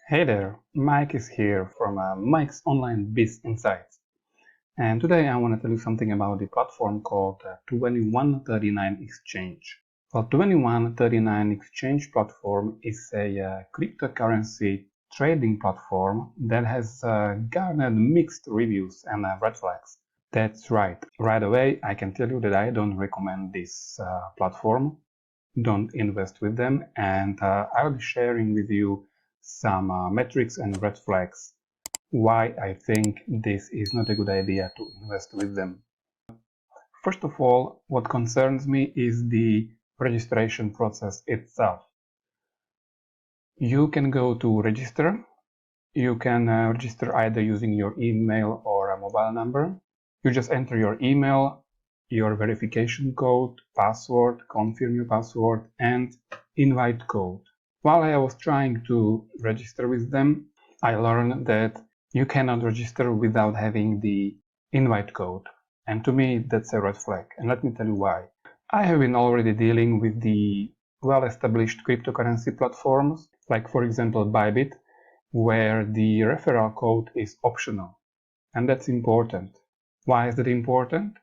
Hey there, Mike is here from Mike's Online Biz Insights. And today I want to tell you something about the platform called 2139 Exchange. Well, 2139 Exchange platform is a cryptocurrency trading platform that has garnered mixed reviews and red flags. That's right. Right away, I can tell you that I don't recommend this platform. Don't invest with them, and I'll be sharing with you some metrics and red flags why I think this is not a good idea to invest with them. First of all, what concerns me is the registration process itself. You can go to register. You can register either using your email or a mobile number. You just enter your email, your verification code, password, confirm your password, and invite code. While I was trying to register with them, I learned that you cannot register without having the invite code. And to me, that's a red flag. And let me tell you why. I have been already dealing with the well-established cryptocurrency platforms, like for example Bybit, where the referral code is optional. And that's important. Why is that important?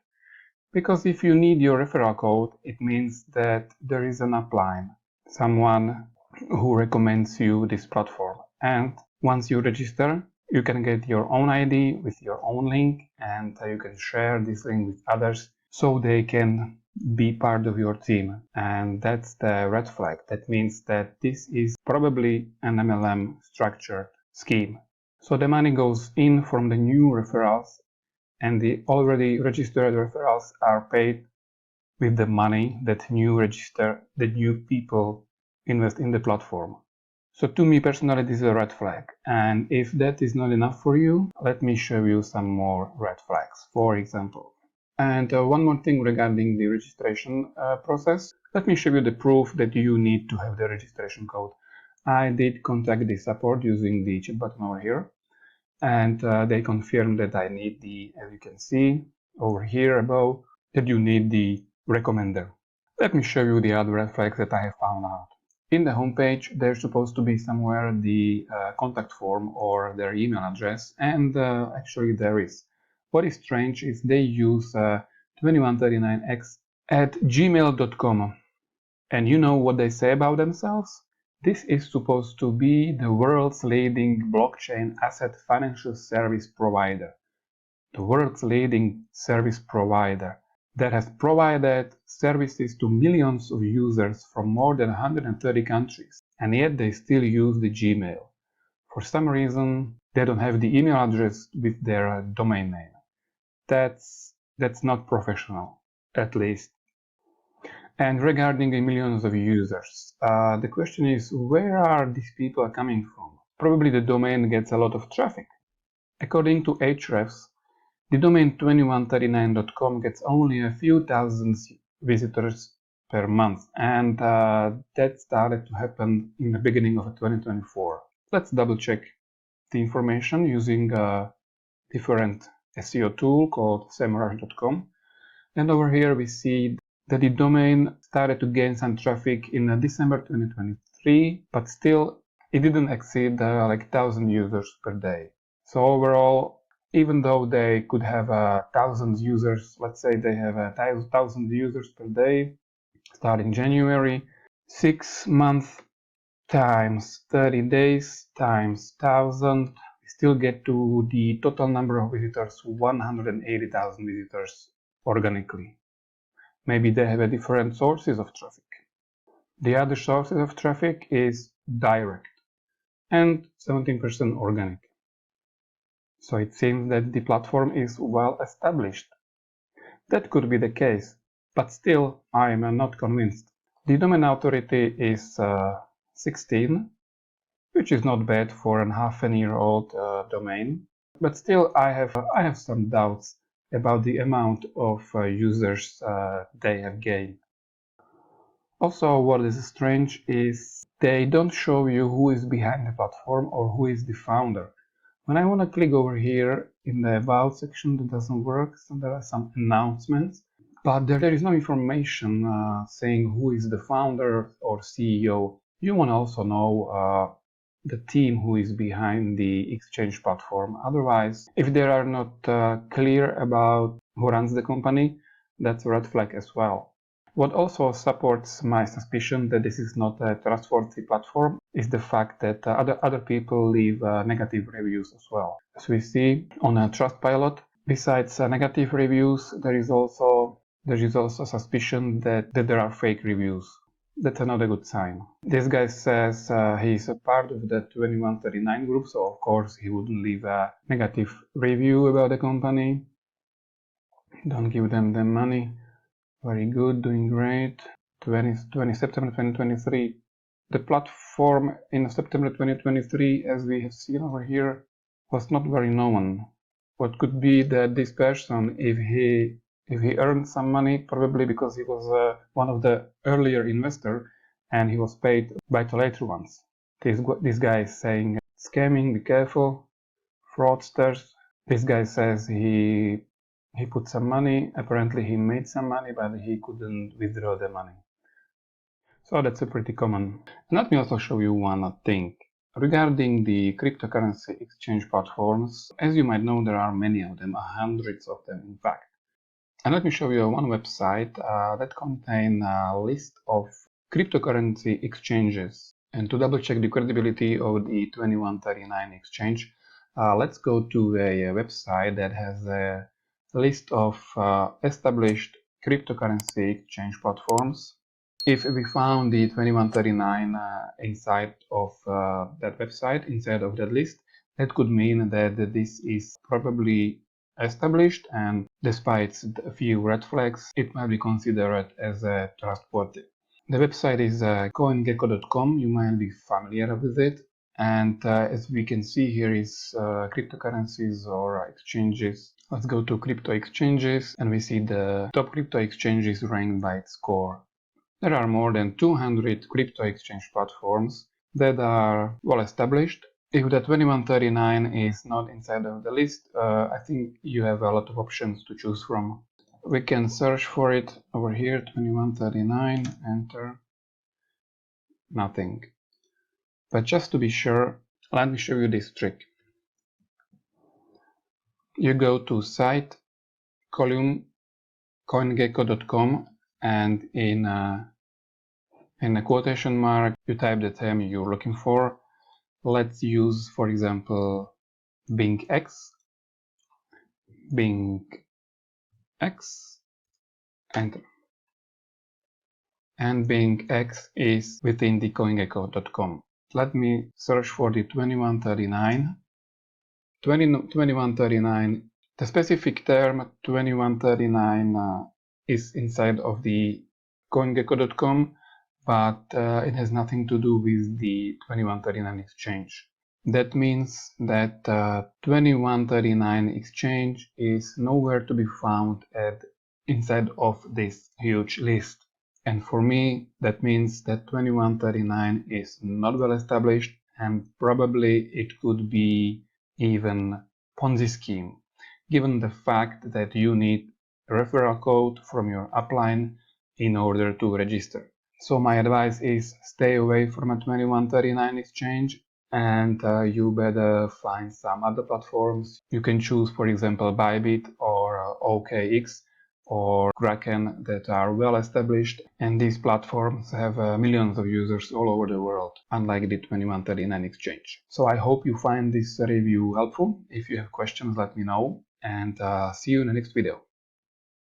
Because if you need your referral code, it means that there is an upline, someone who recommends you this platform. And once you register, you can get your own ID with your own link, and you can share this link with others so they can be part of your team. And that's the red flag. That means that this is probably an MLM structured scheme. So the money goes in from the new referrals, and the already registered referrals are paid with the money that new people invest in the platform. So to me personally, this is a red flag. And if that is not enough for you, let me show you some more red flags, for example. And one more thing regarding the registration process. Let me show you the proof that you need to have the registration code. I did contact the support using the chat button over here, and they confirmed that I need as you can see over here above, that you need the recommender. Let me show you the other red flags that I have found out. In the homepage, there's supposed to be somewhere the contact form or their email address, and actually there is. What is strange is they use 2139x@gmail.com. And you know what they say about themselves? This is supposed to be the world's leading blockchain asset financial service provider. The world's leading service provider that has provided services to millions of users from more than 130 countries, and yet they still use the Gmail. For some reason, they don't have the email address with their domain name. That's not professional, at least. And regarding the millions of users, the question is, where are these people coming from? Probably the domain gets a lot of traffic. According to Ahrefs, the domain 2139.com gets only a few thousand visitors per month, and that started to happen in the beginning of 2024. Let's double check the information using a different SEO tool called semrush.com. And over here we see that the domain started to gain some traffic in December 2023, but still it didn't exceed like 1,000 users per day. So overall, even though they could have 1,000 users, let's say they have 1,000 users per day starting January, 6 months times 30 days times 1,000, we still get to the total number of visitors, 180,000 visitors organically. Maybe they have different sources of traffic. The other sources of traffic is direct and 17% organic. So it seems that the platform is well established. That could be the case, but still I am not convinced. The domain authority is 16, which is not bad for a half-a-year-old domain, but still I have some doubts about the amount of users they have gained. Also, what is strange is they don't show you who is behind the platform or who is the founder. When I want to click over here in the About section, that doesn't work, so there are some announcements, but there is no information saying who is the founder or CEO. You want to also know the team who is behind the exchange platform. Otherwise, if they are not clear about who runs the company, that's a red flag as well. What also supports my suspicion that this is not a trustworthy platform is the fact that other people leave negative reviews as well. As we see on Trustpilot, besides negative reviews, there is also suspicion that there are fake reviews. That's another good sign. This guy says he's a part of the 2139 group, so of course he wouldn't leave a negative review about the company. Don't give them the money. Very good, doing great. 20 September 2023. The platform in September 2023, as we have seen over here, was not very known. What could be that this person, if he earned some money, probably because he was one of the earlier investor and he was paid by the later ones. This guy is saying, scamming, be careful, fraudsters. This guy says he put some money, apparently he made some money, but he couldn't withdraw the money. So that's a pretty common. And let me also show you one thing. Regarding the cryptocurrency exchange platforms, as you might know, there are many of them, hundreds of them in fact. And let me show you one website that contains a list of cryptocurrency exchanges. And to double check the credibility of the 2139 exchange, let's go to a website that has a list of established cryptocurrency exchange platforms. If we found the 2139 inside of that website, inside of that list, that could mean that this is probably established, and despite a few red flags, it might be considered as trustworthy. The website is coingecko.com. You might be familiar with it. And as we can see here is cryptocurrencies or exchanges. Let's go to crypto exchanges and we see the top crypto exchanges ranked by its score. There are more than 200 crypto exchange platforms that are well established. If the 2139 is not inside of the list, I think you have a lot of options to choose from. We can search for it over here, 2139, enter, nothing. But just to be sure, let me show you this trick. You go to site, column, coingecko.com, and in a quotation mark, you type the term you're looking for. Let's use, for example, Bing X, enter. And Bing X is within the coingecko.com. Let me search for the 2139. 2139, the specific term 2139 is inside of the coingecko.com, but it has nothing to do with the 2139 exchange. That means that 2139 exchange is nowhere to be found inside of this huge list. And for me, that means that 2139 is not well established, and probably it could be even Ponzi scheme, given the fact that you need a referral code from your upline in order to register. So my advice is stay away from a 2139 exchange, and you better find some other platforms. You can choose, for example, Bybit or OKX or Kraken that are well established, and these platforms have millions of users all over the world, unlike the 2139 exchange. So I hope you find this review helpful. If you have questions, let me know, and see you in the next video.